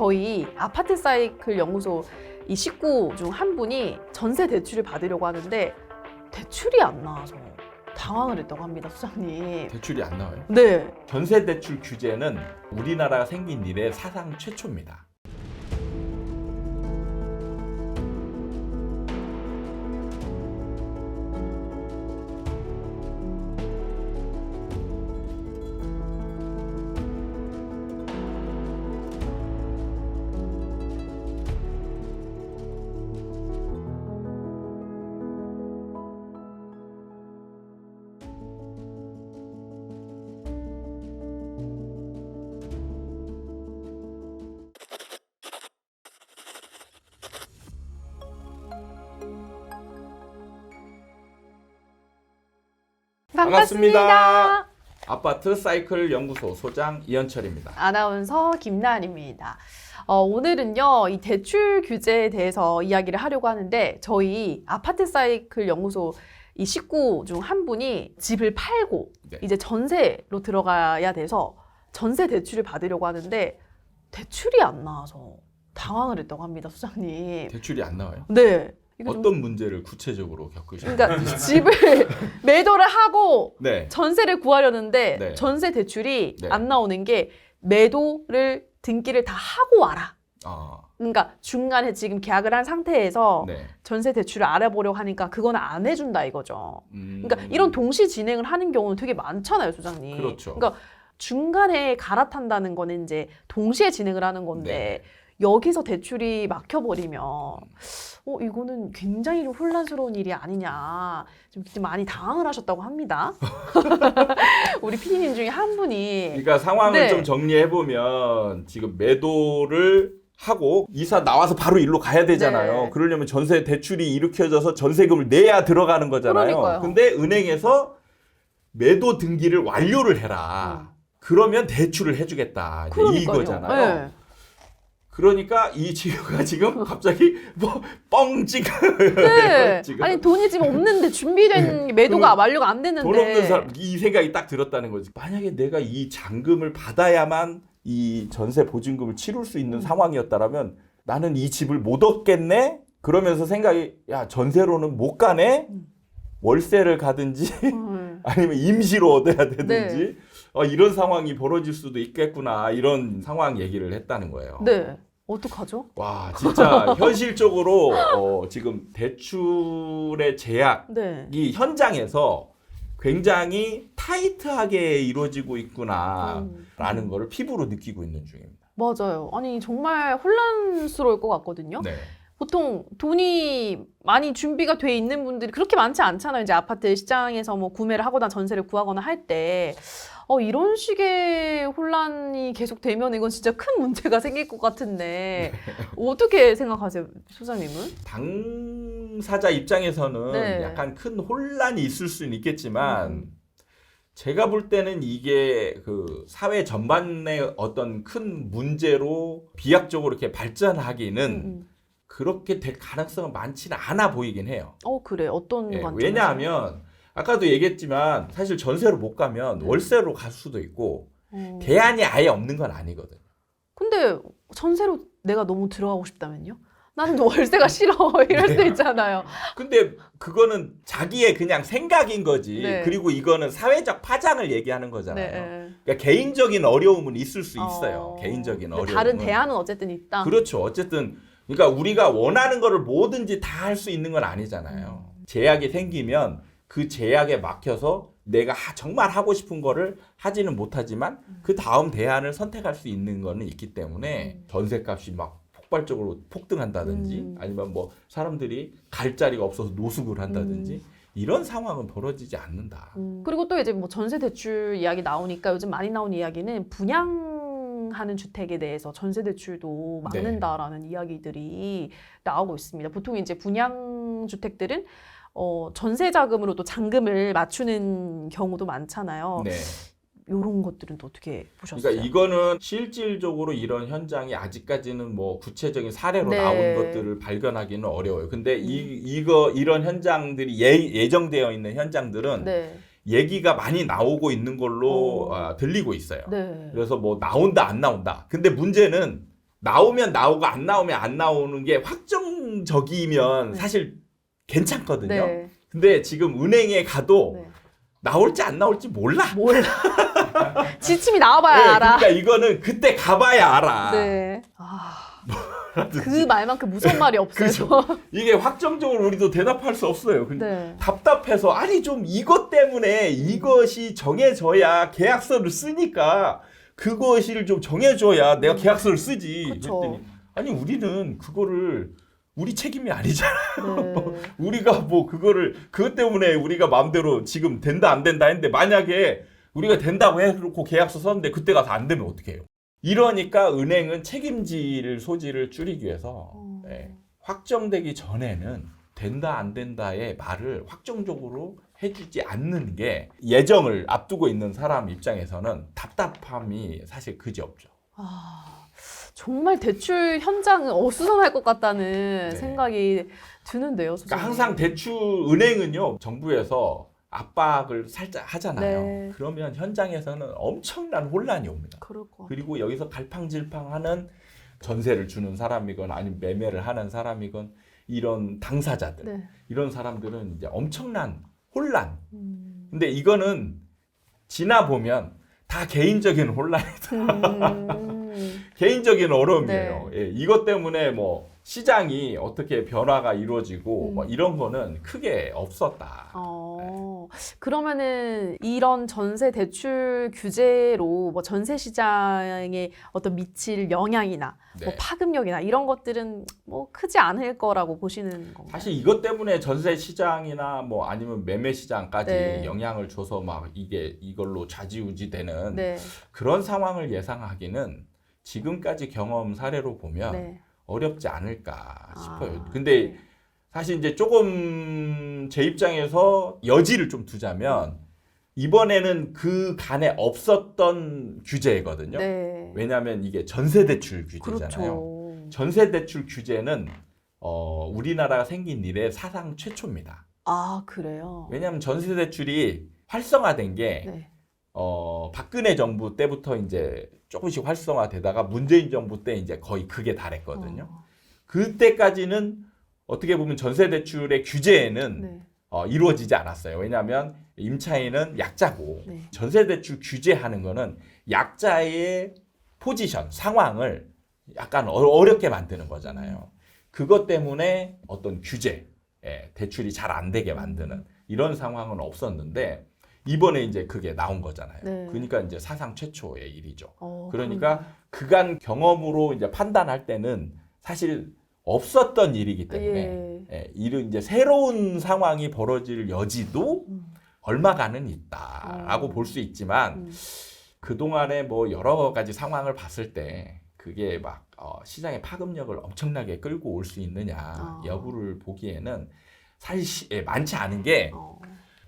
저희 아파트 사이클 연구소 이 식구 중 한 분이 전세 대출을 받으려고 하는데 대출이 안 나와서 당황을 했다고 합니다, 소장님. 대출이 안 나와요? 네. 전세 대출 규제는 우리나라가 생긴 이래 사상 최초입니다. 반갑습니다. 아파트 사이클 연구소 소장 이현철입니다. 아나운서 김나은입니다. 오늘은요, 이 대출 규제에 대해서 이야기를 하려고 하는데, 저희 아파트 사이클 연구소 이 식구 중 한 분이 집을 팔고 네. 이제 전세로 들어가야 돼서 전세 대출을 받으려고 하는데 대출이 안 나와서 당황을 했다고 합니다, 소장님. 대출이 안 나와요? 네. 이거 좀- 어떤 문제를 구체적으로 겪으셨나요? 그러니까 집을 매도를 하고 네. 전세를 구하려는데 네. 전세 대출이 네. 안 나오는 게 매도를 등기를 다 하고 와라. 아, 그러니까 중간에 지금 계약을 한 상태에서 네. 전세 대출을 알아보려고 하니까 그건 안 해준다 이거죠. 그러니까 음, 이런 동시 진행을 하는 경우는 되게 많잖아요, 소장님. 그렇죠. 그러니까 중간에 갈아탄다는 거는 이제 동시에 진행을 하는 건데 여기서 대출이 막혀버리면 이거는 굉장히 좀 혼란스러운 일이 아니냐. 좀 많이 당황을 하셨다고 합니다. 우리 PD님 중에 한 분이 그러니까 상황을 네. 좀 정리해 보면 지금 매도를 하고 이사 나와서 바로 일로 가야 되잖아요. 네. 그러려면 전세 대출이 일으켜져서 전세금을 내야 들어가는 거잖아요. 그러니까요. 근데 은행에서 매도 등기를 완료를 해라. 그러면 대출을 해주겠다. 이제 그러니까요. 이거잖아요. 네. 그러니까 이 친구가 지금 갑자기 뭐 뻥찍 네. 지금 아니 돈이 지금 없는데 준비된 매도가 완료가 안 됐는데 돈 없는 사람 이 생각이 딱 들었다는 거지. 만약에 내가 이 잔금을 받아야만 이 전세 보증금을 치룰 수 있는 상황이었다라면 나는 이 집을 못 얻겠네. 그러면서 생각이 야 전세로는 못 가네. 월세를 가든지 아니면 임시로 얻어야 되든지 이런 상황이 벌어질 수도 있겠구나 이런 상황 얘기를 했다는 거예요. 네. 어떡하죠? 와 진짜 현실적으로 지금 대출의 제약이 네. 현장에서 굉장히 타이트하게 이루어지고 있구나라는 거를 피부로 느끼고 있는 중입니다. 맞아요. 아니 정말 혼란스러울 것 같거든요. 네. 보통 돈이 많이 준비가 돼 있는 분들이 그렇게 많지 않잖아요. 이제 아파트 시장에서 뭐 구매를 하거나 전세를 구하거나 할 때 이런 식의 혼란이 계속되면 이건 진짜 큰 문제가 생길 것 같은데 어떻게 생각하세요, 소장님은? 당사자 입장에서는 네. 약간 큰 혼란이 있을 수는 있겠지만 제가 볼 때는 이게 그 사회 전반의 어떤 큰 문제로 비약적으로 이렇게 발전하기는 그렇게 될 가능성은 많지는 않아 보이긴 해요. 그래. 어떤 예, 관점에서? 왜냐하면 아까도 얘기했지만 사실 전세로 못 가면 월세로 갈 수도 있고 어. 대안이 아예 없는 건 아니거든요. 근데 전세로 내가 너무 들어가고 싶다면요? 나는 월세가 싫어 이럴 수도 있잖아요. 근데 그거는 자기의 그냥 생각인 거지. 네. 그리고 이거는 사회적 파장을 얘기하는 거잖아요. 네. 그러니까 개인적인 어려움은 있을 수 있어요. 개인적인 근데 어려움은. 다른 대안은 어쨌든 있다. 그렇죠. 어쨌든 그러니까 우리가 원하는 거를 뭐든지 다 할 수 있는 건 아니잖아요. 제약이 생기면 그 제약에 막혀서 내가 정말 하고 싶은 거를 하지는 못하지만 그 다음 대안을 선택할 수 있는 거는 있기 때문에 전세값이 막 폭발적으로 폭등한다든지 아니면 뭐 사람들이 갈 자리가 없어서 노숙을 한다든지 이런 상황은 벌어지지 않는다. 그리고 또 이제 뭐 전세 대출 이야기 나오니까 요즘 많이 나오는 이야기는 분양하는 주택에 대해서 전세 대출도 막는다라는 이야기들이 나오고 있습니다. 보통 이제 분양 주택들은 전세 자금으로도 잔금을 맞추는 경우도 많잖아요. 네. 이런 것들은 또 어떻게 보셨어요? 그러니까 이거는 실질적으로 이런 현장이 아직까지는 뭐 구체적인 사례로 네. 나온 것들을 발견하기는 어려워요. 근데 이런 현장들이 예정되어 있는 현장들은 네. 얘기가 많이 나오고 있는 걸로 들리고 있어요. 네. 그래서 뭐 나온다 안 나온다. 근데 문제는 나오면 나오고 안 나오면 안 나오는 게 확정적이면 네. 사실 괜찮거든요. 네. 근데 지금 은행에 가도 네. 나올지 안 나올지 몰라. 몰라. 지침이 나와봐야 네, 알아. 그러니까 이거는 그때 가봐야 알아. 네. 그 말만큼 무서운 말이 없어요. 이게 확정적으로 우리도 대답할 수 없어요. 네. 답답해서 아니 좀 이것 때문에 이것이 정해져야 계약서를 쓰니까 그것을 좀 정해줘야 내가 계약서를 쓰지. 그쵸. 그랬더니 아니 우리는 그거를 우리 책임이 아니잖아. 네. 우리가 뭐 그것 때문에 우리가 마음대로 지금 된다 안 된다 했는데 만약에 우리가 된다고 해놓고 계약서 썼는데 그때 가서 안 되면 어떻게 해요? 이러니까 은행은 책임질 소지를 줄이기 위해서 확정되기 전에는 된다 안 된다의 말을 확정적으로 해주지 않는 게 예정을 앞두고 있는 사람 입장에서는 답답함이 사실 그지없죠. 정말 대출 현장은 어수선할 것 같다는 네. 생각이 드는데요. 그러니까 항상 대출 은행은요 정부에서 압박을 살짝 하잖아요. 네. 그러면 현장에서는 엄청난 혼란이 옵니다. 그럴 것 같아요. 그리고 여기서 갈팡질팡하는 전세를 주는 사람이건 아니면 매매를 하는 사람이건 이런 당사자들 네. 이런 사람들은 이제 엄청난 혼란. 음. 근데 이거는 지나 보면 다 개인적인 혼란이다. 개인적인 어려움이에요. 예, 이것 때문에 뭐 시장이 어떻게 변화가 이루어지고 뭐 이런 거는 크게 없었다. 그러면은 이런 전세 대출 규제로 뭐 전세 시장에 어떤 미칠 영향이나 뭐 네. 파급력이나 이런 것들은 뭐 크지 않을 거라고 보시는 건가요? 사실 이것 때문에 전세 시장이나 뭐 아니면 매매 시장까지 네. 영향을 줘서 막 이걸로 좌지우지되는 네. 그런 상황을 예상하기는 지금까지 경험 사례로 보면 네. 어렵지 않을까 싶어요. 아, 근데 네. 사실 이제 조금 제 입장에서 여지를 좀 두자면 이번에는 그 간에 없었던 규제거든요. 네. 왜냐하면 이게 전세대출 규제잖아요. 그렇죠. 전세대출 규제는 우리나라가 생긴 이래 사상 최초입니다. 아, 그래요? 왜냐하면 전세대출이 활성화된 게 네. 박근혜 정부 때부터 이제 조금씩 활성화되다가 문재인 정부 때 이제 거의 극에 달했거든요. 그때까지는 어떻게 보면 전세대출의 규제에는 네. 이루어지지 않았어요. 왜냐하면 임차인은 약자고 네. 전세대출 규제하는 거는 약자의 포지션, 상황을 약간 어렵게 만드는 거잖아요. 그것 때문에 어떤 규제, 대출이 잘 안 되게 만드는 이런 상황은 없었는데 이번에 이제 그게 나온 거잖아요. 네. 그러니까 이제 사상 최초의 일이죠. 그러니까요. 그러니까 그간 경험으로 이제 판단할 때는 사실 없었던 일이기 때문에 이런 이제 새로운 상황이 벌어질 여지도 얼마간은 있다라고 볼 수 있지만 그동안에 뭐 여러 가지 상황을 봤을 때 그게 막 시장의 파급력을 엄청나게 끌고 올 수 있느냐 여부를 보기에는 사실 많지 않은 게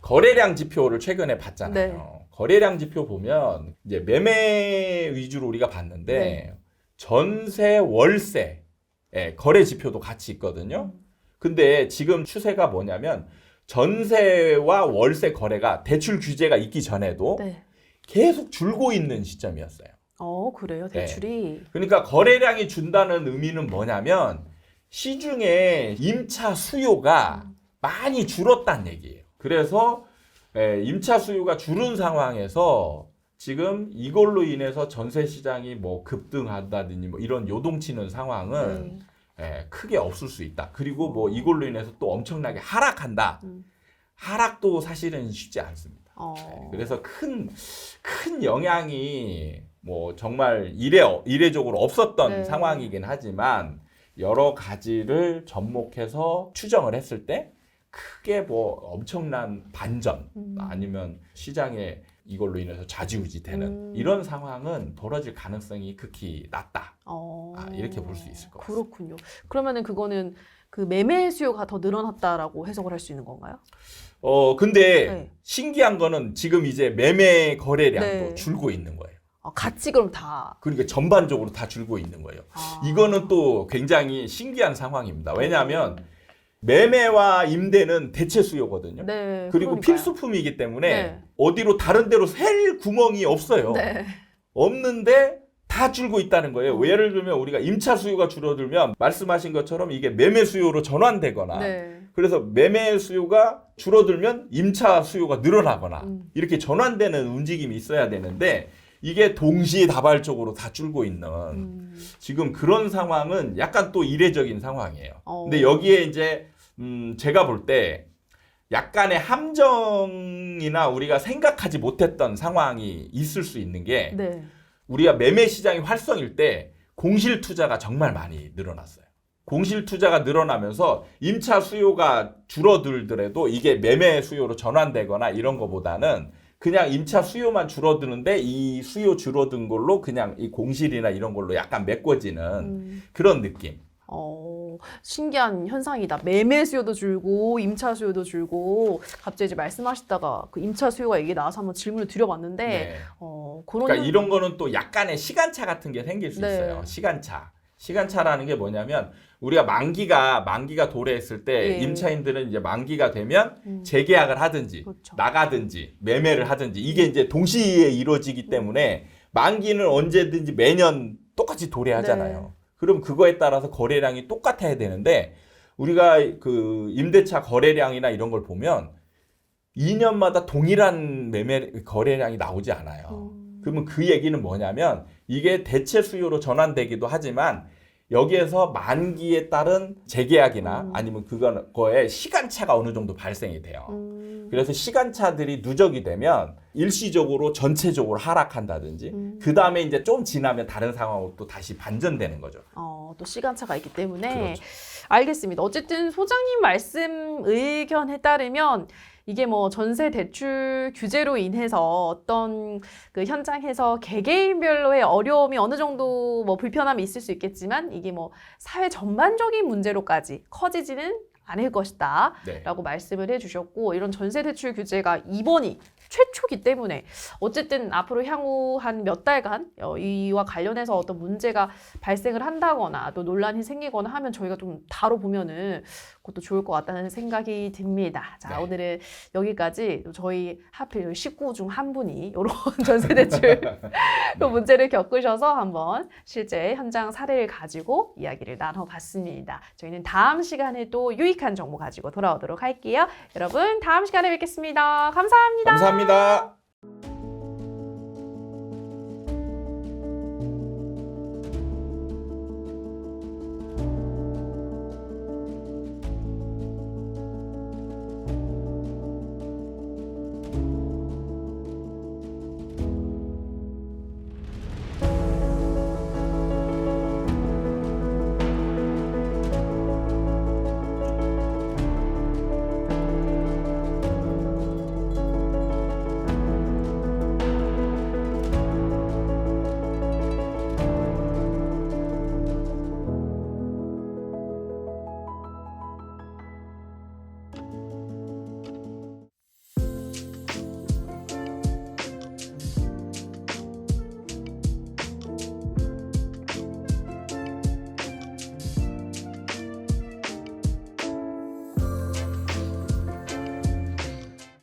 거래량 지표를 최근에 봤잖아요. 네. 거래량 지표 보면 이제 매매 위주로 우리가 봤는데 네. 전세, 월세 거래 지표도 같이 있거든요. 근데 지금 추세가 뭐냐면 전세와 월세 거래가 대출 규제가 있기 전에도 네. 계속 줄고 있는 시점이었어요. 그래요? 대출이? 그러니까 거래량이 준다는 의미는 뭐냐면 시중에 임차 수요가 많이 줄었다는 얘기예요. 그래서 임차 수요가 줄은 상황에서 지금 이걸로 인해서 전세 시장이 뭐 급등한다든지 뭐 이런 요동치는 상황은 크게 없을 수 있다. 그리고 뭐 이걸로 인해서 또 엄청나게 하락한다. 하락도 사실은 쉽지 않습니다. 그래서 큰 영향이 뭐 정말 이례적으로 없었던 네. 상황이긴 하지만 여러 가지를 접목해서 추정을 했을 때 크게 뭐 엄청난 반전 아니면 시장에 이걸로 인해서 좌지우지되는 이런 상황은 벌어질 가능성이 극히 낮다. 이렇게 볼 수 있을 것 같습니다. 그렇군요. 그러면은 그거는 그 매매 수요가 더 늘어났다라고 해석을 할 수 있는 건가요? 근데 네. 신기한 거는 지금 이제 매매 거래량도 네. 줄고 있는 거예요. 같이 그럼 다. 그러니까 전반적으로 다 줄고 있는 거예요. 이거는 또 굉장히 신기한 상황입니다. 왜냐하면 매매와 임대는 대체 수요거든요. 네. 그리고 그러니까요. 필수품이기 때문에 네. 어디로 다른 데로 셀 구멍이 없어요. 네. 없는데 다 줄고 있다는 거예요. 예를 들면 우리가 임차 수요가 줄어들면 말씀하신 것처럼 이게 매매 수요로 전환되거나 네. 그래서 매매 수요가 줄어들면 임차 수요가 늘어나거나 이렇게 전환되는 움직임이 있어야 되는데 이게 동시다발적으로 다 줄고 있는 지금 그런 상황은 약간 또 이례적인 상황이에요. 근데 여기에 이제 제가 볼 때 약간의 함정이나 우리가 생각하지 못했던 상황이 있을 수 있는 게 네. 우리가 매매 시장이 활성일 때 공실 투자가 정말 많이 늘어났어요. 공실 투자가 늘어나면서 임차 수요가 줄어들더라도 이게 매매 수요로 전환되거나 이런 거보다는 그냥 임차 수요만 줄어드는데 이 수요 줄어든 걸로 그냥 이 공실이나 이런 걸로 약간 메꿔지는 그런 느낌. 신기한 현상이다. 매매 수요도 줄고 임차 수요도 줄고 갑자기 이제 말씀하시다가 그 임차 수요가 얘기 나와서 한번 질문을 드려봤는데 네. 그런 그러니까 이런 거는 또 약간의 시간차 같은 게 생길 수 네. 있어요. 시간차라는 게 뭐냐면 우리가 만기가 도래했을 때 예. 임차인들은 이제 만기가 되면 재계약을 하든지 그렇죠. 나가든지 매매를 하든지 이게 이제 동시에 이루어지기 때문에 만기는 언제든지 매년 똑같이 도래하잖아요. 네. 그럼 그거에 따라서 거래량이 똑같아야 되는데 우리가 그 임대차 거래량이나 이런 걸 보면 2년마다 동일한 매매 거래량이 나오지 않아요. 그러면 그 얘기는 뭐냐면 이게 대체 수요로 전환되기도 하지만 여기에서 만기에 따른 재계약이나 아니면 그거에 시간차가 어느 정도 발생이 돼요. 그래서 시간차들이 누적이 되면 일시적으로 전체적으로 하락한다든지 그 다음에 이제 좀 지나면 다른 상황으로 또 다시 반전되는 거죠. 또 시간차가 있기 때문에 그렇죠. 알겠습니다. 어쨌든 소장님 말씀 의견에 따르면 이게 뭐 전세 대출 규제로 인해서 어떤 그 현장에서 개개인별로의 어려움이 어느 정도 뭐 불편함이 있을 수 있겠지만 이게 뭐 사회 전반적인 문제로까지 커지지는 않을 것이다 네. 라고 말씀을 해주셨고 이런 전세 대출 규제가 이번이 최초기 때문에 어쨌든 앞으로 향후 한 몇 달간 이와 관련해서 어떤 문제가 발생을 한다거나 또 논란이 생기거나 하면 저희가 좀 다뤄보면은 그것도 좋을 것 같다는 생각이 듭니다. 자, 네. 오늘은 여기까지 저희 하필 식구 중 한 분이 이런 전세 대출 또 문제를 겪으셔서 한번 실제 현장 사례를 가지고 이야기를 나눠봤습니다. 저희는 다음 시간에 또 유익한 정보 가지고 돌아오도록 할게요. 여러분 다음 시간에 뵙겠습니다. 감사합니다. 감사합니다.